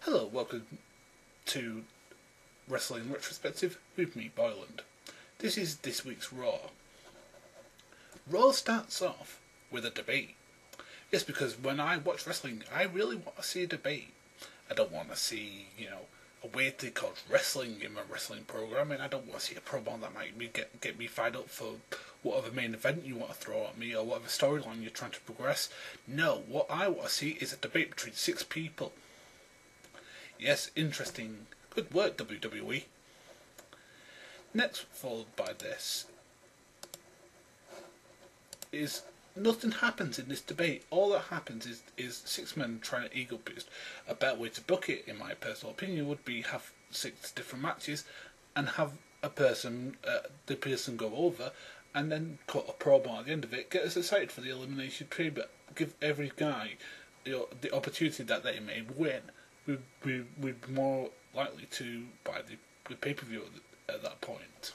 Hello, welcome to Wrestling Retrospective with me, Boyland. This is this week's Raw. Raw starts off with a debate. Yes, because when I watch wrestling, I really want to see a debate. I don't want to see, a weird thing called wrestling in my wrestling programming. I don't want to see a promo that might get me fired up for whatever main event you want to throw at me or whatever storyline you're trying to progress. No, what I want to see is a debate between six people. Yes, interesting. Good work, WWE. Next, followed by this, is nothing happens in this debate. All that happens is six men trying to ego boost. A better way to book it, in my personal opinion, would be have six different matches and have the person go over and then cut a promo at the end of it. Get us excited for the elimination period, but give every guy the opportunity that they may win. We'd be more likely to buy the pay-per-view at that point.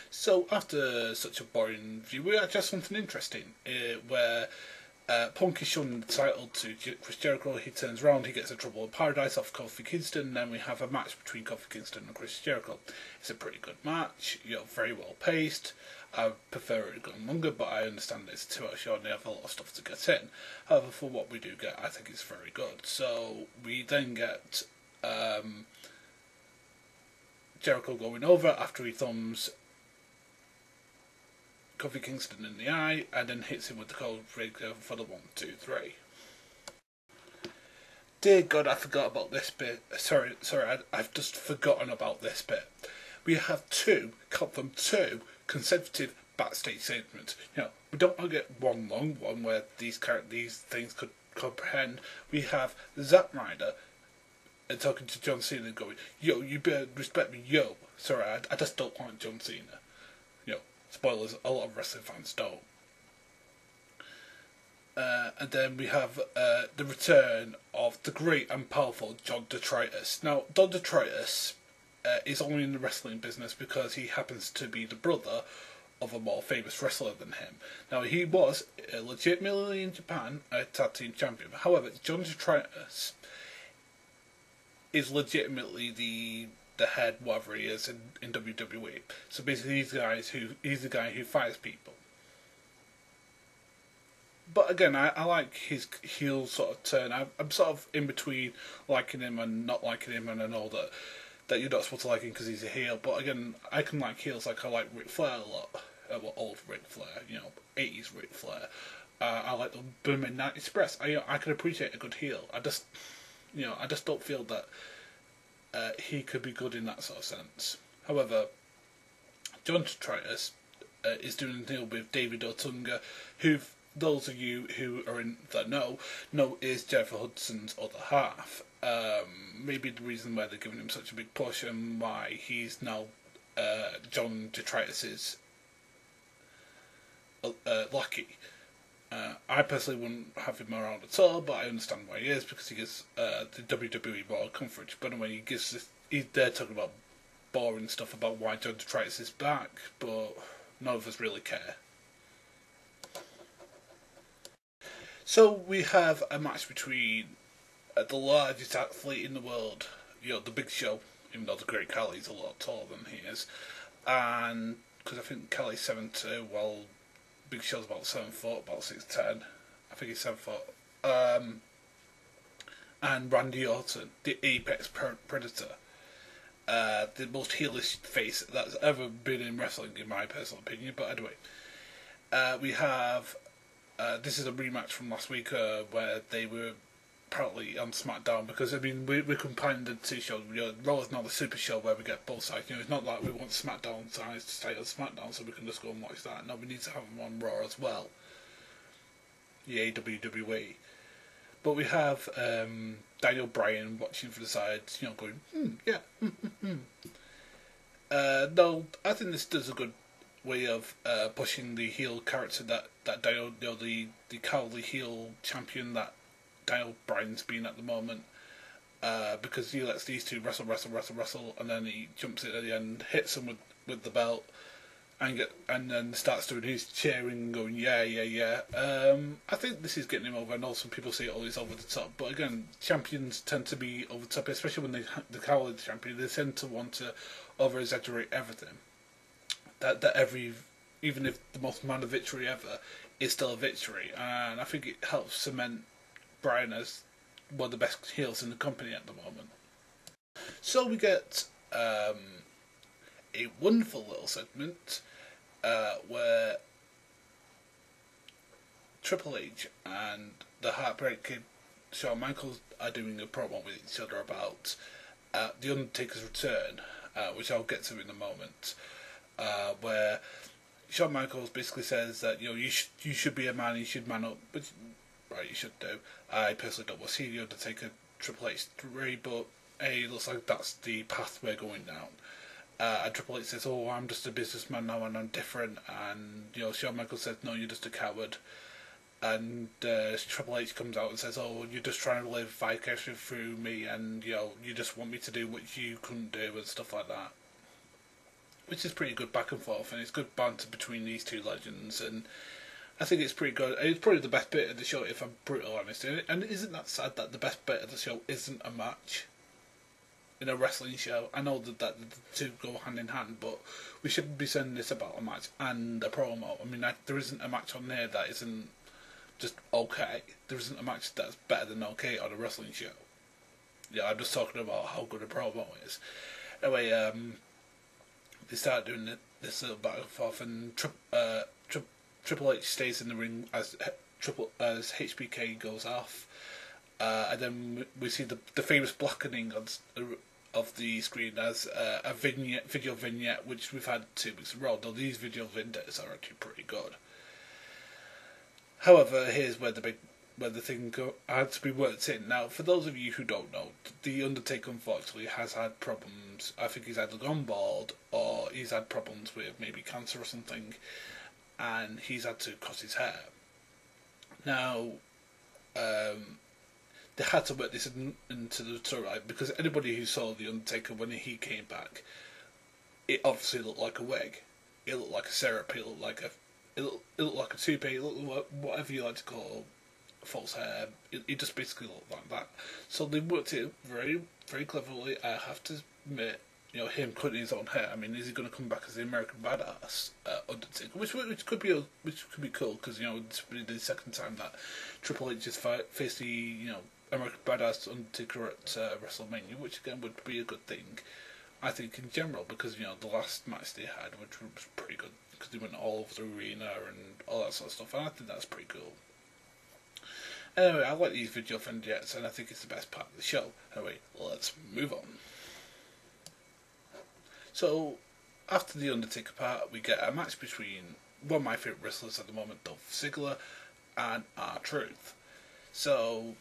So after such a boring view, we actually have something interesting, where Punk is shown the title to Chris Jericho. He turns around, he gets a Trouble in Paradise off Kofi Kingston, and then we have a match between Kofi Kingston and Chris Jericho. It's a pretty good match, very well paced. I prefer it gone longer, but I understand it's a 2-hour show and they have a lot of stuff to get in. However, for what we do get, I think it's very good. So we then get Jericho going over after he thumbs Kofi Kingston in the eye and then hits him with the cold breaker for the 1, 2, 3. Dear God, I forgot about this bit. Sorry, I've just forgotten about this bit. We have two consecutive backstage segments. We don't want to get one long one where these things could comprehend. We have Zack Ryder talking to John Cena going, "Yo, you better respect me, yo." Sorry, I just don't like John Cena. Spoilers, a lot of wrestling fans don't. And then we have the return of the great and powerful John Detritus. Now, John Detritus is only in the wrestling business because he happens to be the brother of a more famous wrestler than him. Now, he was legitimately in Japan a tag team champion. However, John Detritus is legitimately the head, whatever he is, in WWE. So basically, he's the guy who fires people. But again, I like his heel sort of turn. I'm sort of in between liking him and not liking him, and I know that you're not supposed to like him because he's a heel. But again, I can like heels. Like I like Ric Flair a lot. Old Ric Flair, 80s Ric Flair. I like the Boom Midnight Express. I can appreciate a good heel. I just don't feel that he could be good in that sort of sense. However, John Detritus is doing a deal with David Otunga, who, those of you who are in the know is Jennifer Hudson's other half. Maybe the reason why they're giving him such a big push and why he's now John Detritus's lackey. I personally wouldn't have him around at all, but I understand why he is, because he gives the WWE more coverage. But anyway, he's there talking about boring stuff about why John Detritus is back, but none of us really care. So we have a match between the largest athlete in the world, the Big Show, even though the Great Khali's a lot taller than he is, and because I think Khali's 7'2", while Big Show's about 7 foot, about 6'10". I think he's 7 foot. And Randy Orton, the apex predator, the most heelish face that's ever been in wrestling, in my personal opinion. But anyway, we have this is a rematch from last week where they were apparently on SmackDown, because we're combining the two shows. Raw is not the super show where we get both sides. It's not like we want SmackDown sides to stay on SmackDown so we can just go and watch that. No, we need to have them on Raw as well. Yay, WWE. But we have Daniel Bryan watching from the sides, going, yeah. No, I think this does a good way of pushing the heel character that Daniel, the cowardly heel champion that Daniel Bryan's been at the moment, because he lets these two wrestle, and then he jumps in at the end, hits them with the belt, and then starts doing his cheering and going yeah yeah yeah. I think this is getting him over. I know some people say oh he's over the top, but again, champions tend to be over the top, especially when the coward champion. They tend to want to over exaggerate everything. That every even if the most minor victory ever is still a victory, and I think it helps cement Brian as one of the best heels in the company at the moment. So we get a wonderful little segment where Triple H and the Heartbreak Kid Shawn Michaels are doing a promo with each other about the Undertaker's return, which I'll get to in a moment, where Shawn Michaels basically says that you should be a man, you should man up, which right you should do. I personally don't want to see the Undertaker Triple H 3, but hey, it looks like that's the path we're going down. And Triple H says, "Oh, I'm just a businessman now, and I'm different." And Shawn Michaels says, "No, you're just a coward." And Triple H comes out and says, "Oh, you're just trying to live vicariously through me, and you just want me to do what you couldn't do and stuff like that." Which is pretty good back and forth, and it's good banter between these two legends, and I think it's pretty good. It's probably the best bit of the show, if I'm brutally honest. And isn't that sad that the best bit of the show isn't a match in a wrestling show? I know that the two go hand in hand, but we shouldn't be saying this about a match and a promo. I mean, there isn't a match on there that isn't just okay. There isn't a match that's better than okay on a wrestling show. Yeah, I'm just talking about how good a promo is. Anyway, they start doing this little back and forth, and Triple H stays in the ring as HBK goes off, and then we see the famous blackening of the screen as a video vignette, which we've had 2 weeks in a row. Though these video vignettes are actually pretty good. However, here's where the thing had to be worked in. Now, for those of you who don't know, the Undertaker unfortunately has had problems. I think he's either gone bald or he's had problems with maybe cancer or something, and he's had to cut his hair. Now, they had to work this into the storyline because anybody who saw the Undertaker when he came back, it obviously looked like a wig. It looked like a syrup. It looked like a toupee. It looked like whatever you like to call false hair. It just basically looked like that. So they worked it very, very cleverly. I have to admit, him cutting his own hair. I mean, is he going to come back as the American Badass Undertaker? Which could be cool because this would be the second time that Triple H just faced the American Badass Undertaker at WrestleMania, which again would be a good thing. I think in general because the last match they had, which was pretty good because they went all over the arena and all that sort of stuff, and I think that's pretty cool. Anyway, I like these video vignettes, and I think it's the best part of the show. Anyway, let's move on. So, after the Undertaker part, we get a match between one of my favourite wrestlers at the moment, Dolph Ziggler, and R-Truth. So,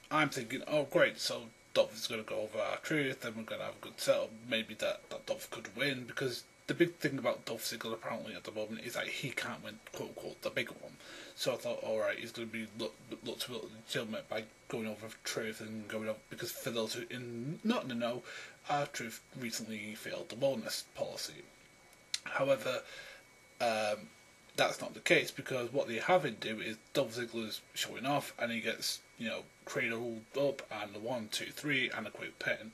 I'm thinking, oh great, so Dolph is going to go over R-Truth, and we're going to have a good setup. Maybe that Dolph could win, because the big thing about Dolph Ziggler apparently at the moment is that he can't win, quote unquote, the bigger one. So I thought, alright, he's going to be looked to legitimate by going over Truth and going over, because for those who not in the know, R-Truth recently failed the bonus policy. However, that's not the case, because what they have him do is Dolph Ziggler's showing off, and he gets, cradled up, and the 1, 2, 3, and a quick pin.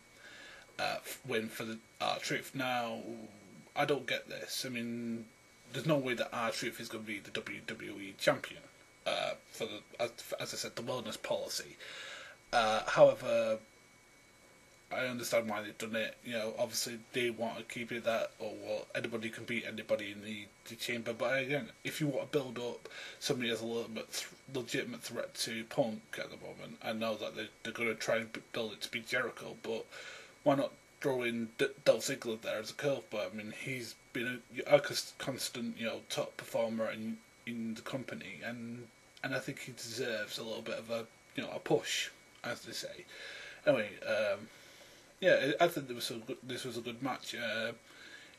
Win for the R-Truth. Now, I don't get this. I mean, there's no way that R-Truth is going to be the WWE champion for as I said, the wellness policy. However, I understand why they've done it. Obviously they want to keep it that, anybody can beat anybody in the chamber. But again, if you want to build up somebody as a little bit legitimate threat to Punk at the moment, I know that they're going to try and build it to be Jericho, but why not throw in Dolph Ziggler there as a curveball? I mean, he's been a constant, top performer in the company, and I think he deserves a little bit of a push, as they say. Anyway, yeah, I think this was a good match.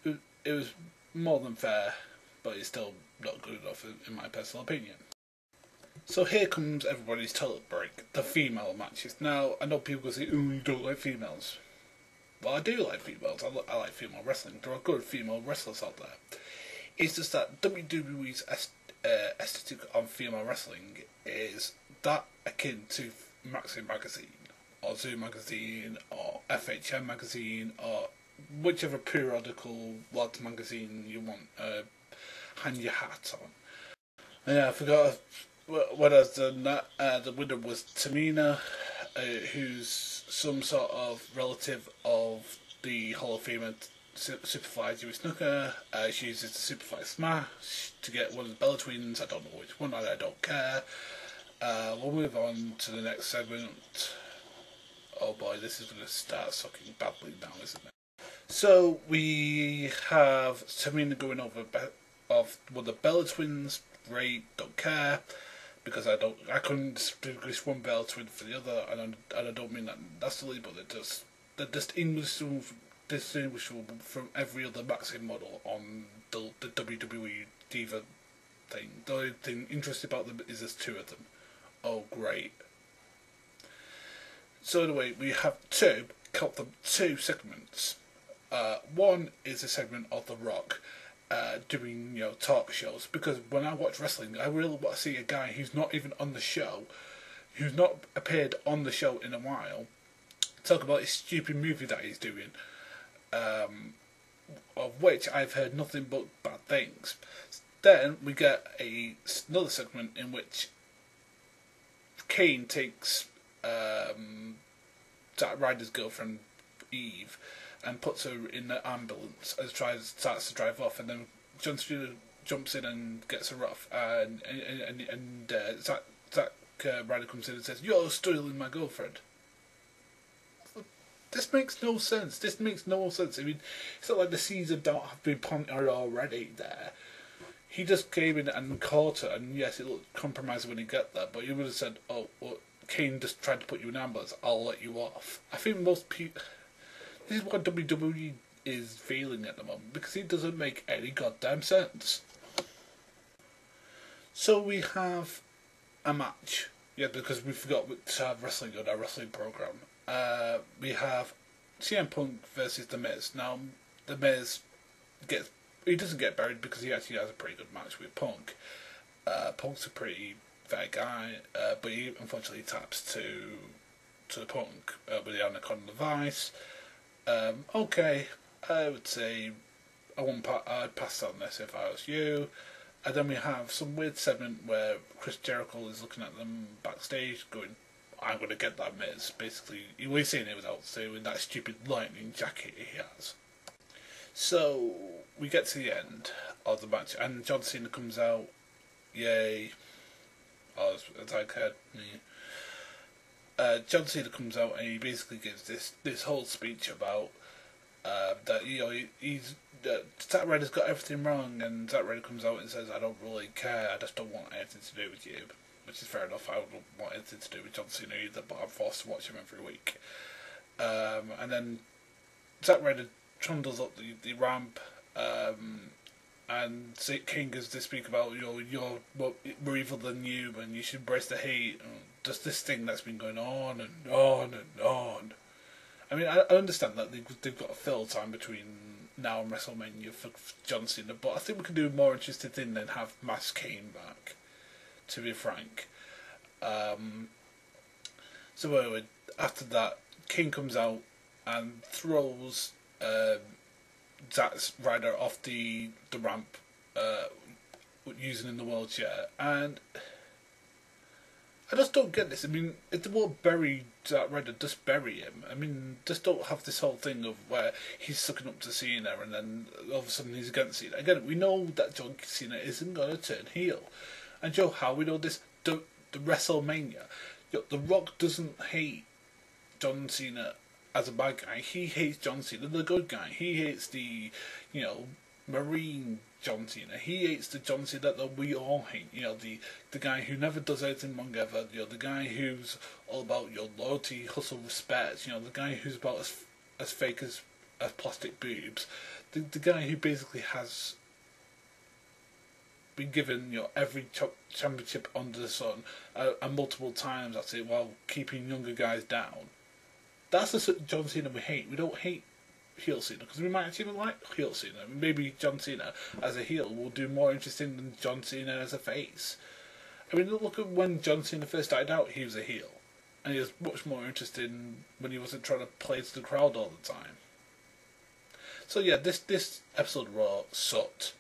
It was more than fair, but it's still not good enough in my personal opinion. So here comes everybody's toilet break, the female matches. Now, I know people say, "Oh, you don't like females." Well, I do like females. I like female wrestling. There are good female wrestlers out there. It's just that WWE's aesthetic on female wrestling is that akin to Maxim magazine, or Zoo magazine, or FHM magazine, or whichever periodical lads magazine you want hang your hat on. Yeah, I forgot what else done that. The winner was Tamina, who's some sort of relative of the Hall of Famer Superfly Jimmy Snooker. She uses the Superfly Smash to get one of the Bella Twins. I don't know which one, and I don't care. We'll move on to the next segment. Oh boy, this is going to start sucking badly now, isn't it? So we have Tamina going over of one of the Bella Twins. Great, don't care, because I couldn't distinguish one Bella Twin for the other, and I don't mean that nastily, but they're just distinguishable from every other Maxim model on the WWE Diva thing. The only thing interesting about them is there's two of them. Oh, great. So anyway, we have two segments. One is a segment of The Rock doing talk shows, because when I watch wrestling, I really want to see a guy who's not even on the show, who's not appeared on the show in a while, talk about his stupid movie that he's doing, of which I've heard nothing but bad things. Then we get another segment in which Kane takes Zack Ryder's girlfriend Eve and puts her in the ambulance and starts to drive off, and then John Cena jumps in and gets her off, and Zack Ryder comes in and says, "You're stealing my girlfriend." This makes no sense. This makes no sense. I mean, it's not like the seeds don't have been planted already there. He just came in and caught her, and yes, it looked compromising when he got there, but he would have said, "Oh, well, Kane just tried to put you in ambulance, I'll let you off." I think most people... This is why WWE is failing at the moment, because it doesn't make any goddamn sense. So we have a match. Yeah, because we forgot to have wrestling on our wrestling program. We have CM Punk versus The Miz. Now, The Miz doesn't get buried because he actually has a pretty good match with Punk. Punk's a pretty fair guy, but he unfortunately taps to Punk with the Anaconda device. Okay, I would say I'd pass on this if I was you. And then we have some weird segment where Chris Jericho is looking at them backstage going, "I'm going to get that Miz." Basically, we're seeing it without saying that stupid lightning jacket he has. So we get to the end of the match, and John Cena comes out. Yay! Oh, as I heard. John Cena comes out and he basically gives this whole speech about that Zack Ryder's got everything wrong, and Zack Ryder comes out and says, "I don't really care. I just don't want anything to do with you," which is fair enough. I don't want anything to do with John Cena either, but I'm forced to watch him every week. And then Zack Ryder trundles up the ramp, and King gives this speak about we're evil than you, and you should embrace the hate. Just this thing that's been going on and on and on. I mean, I understand that they've got a fill time between now and WrestleMania for John Cena, but I think we could do a more interesting thing than have Mass Kane back, to be frank. So anyway, after that, King comes out and throws Zack Ryder off the ramp using in the wheelchair, and I just don't get this. I mean, if they won't bury Zack Ryder, just bury him. I mean, just don't have this whole thing of where he's sucking up to Cena and then all of a sudden he's against Cena. Again, we know that John Cena isn't going to turn heel. And Joe, how we know this? The WrestleMania. The Rock doesn't hate John Cena as a bad guy. He hates John Cena, the good guy. He hates the, Marine John Cena. He hates the John Cena that we all hate. The guy who never does anything wrong ever. The guy who's all about your loyalty, hustle, respect. The guy who's about as fake as plastic boobs. The guy who basically has been given every championship under the sun and multiple times. That's it. While keeping younger guys down. That's the John Cena we hate. We don't hate heel Cena, because we might actually like heel Cena. Maybe John Cena as a heel will do more interesting than John Cena as a face. I mean, look at when John Cena first started out, he was a heel. And he was much more interesting when he wasn't trying to play to the crowd all the time. So yeah, this episode of Raw sucked.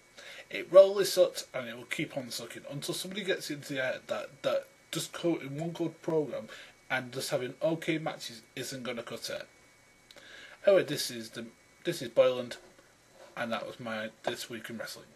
It really sucked, and it will keep on sucking until somebody gets into the head that just quoting one good program and just having okay matches isn't going to cut it. Anyway, this is Boyland, and that was my This Week in Wrestling.